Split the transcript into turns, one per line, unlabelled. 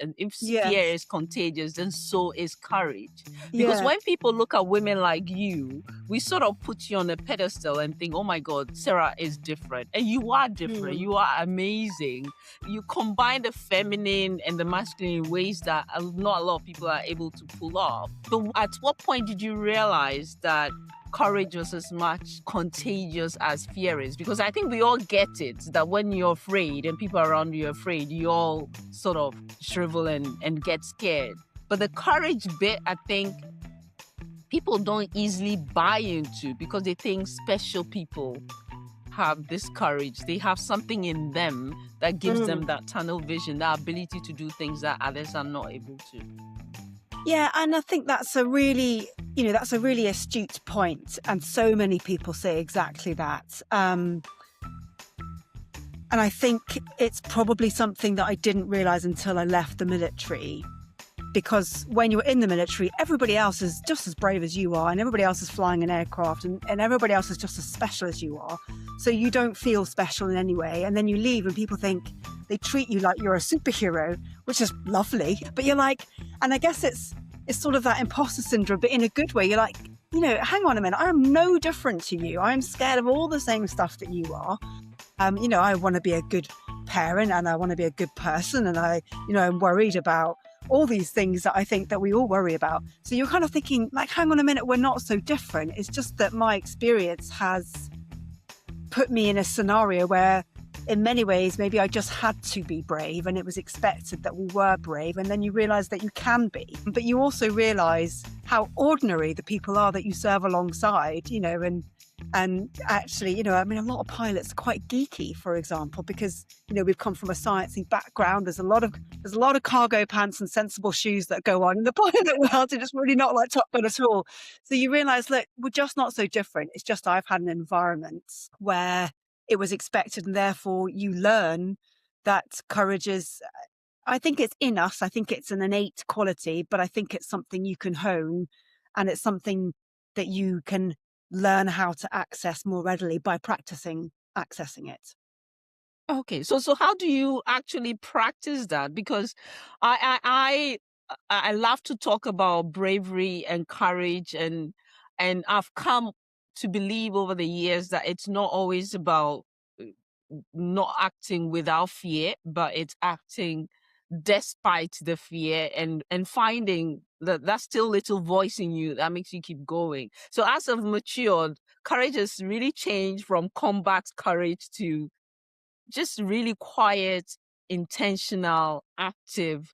And if fear
Yes.
is contagious, then so is courage. Because
Yeah.
when people look at women like you, we sort of put you on a pedestal and think, oh my God, Sarah is different. And you are different.
Mm.
You are amazing. You combine the feminine and the masculine in ways that not a lot of people are able to pull off. But at what point did you realize that courage was as much contagious as fear is? Because I think we all get it that when you're afraid and people around you are afraid, you all sort of shrivel and get scared. But the courage bit, I think people don't easily buy into because they think special people have this courage. They have something in them that gives them
Mm.
that tunnel vision, that ability to do things that others are not able to.
Yeah, and I think that's a really, that's a really astute point, and so many people say exactly that. And I think it's probably something that I didn't realize until I left the military. Because when you're in the military, everybody else is just as brave as you are, and everybody else is flying an aircraft, and everybody else is just as special as you are. So you don't feel special in any way. And then you leave and people think they treat you like you're a superhero, which is lovely. But you're like, and I guess it's sort of that imposter syndrome, but in a good way. You're like, hang on a minute, I am no different to you. I am scared of all the same stuff that you are. I want to be a good parent, and I want to be a good person, and I'm worried about all these things that I think that we all worry about. So you're kind of thinking, like, hang on a minute, we're not so different. It's just that my experience has put me in a scenario where in many ways, maybe I just had to be brave, and it was expected that we were brave. And then you realize that you can be, but you also realize how ordinary the people are that you serve alongside, and actually, a lot of pilots are quite geeky, for example, because, we've come from a sciencey background. There's a lot of cargo pants and sensible shoes that go on in the pilot world. It's just really not like Top Gun at all. So you realize, look, we're just not so different. It's just I've had an environment where it was expected, and therefore you learn that courage is, I think it's in us. I think it's an innate quality, but I think it's something you can hone, and it's something that you can learn how to access more readily by practicing accessing it.
Okay, so how do you actually practice that? Because I love to talk about bravery and courage, and I've come to believe over the years that it's not always about uh, not acting without fear, but it's acting despite the fear, and finding that still little voice in you that makes you keep going. So as I've matured, courage has really changed from combat courage to just really quiet, intentional, active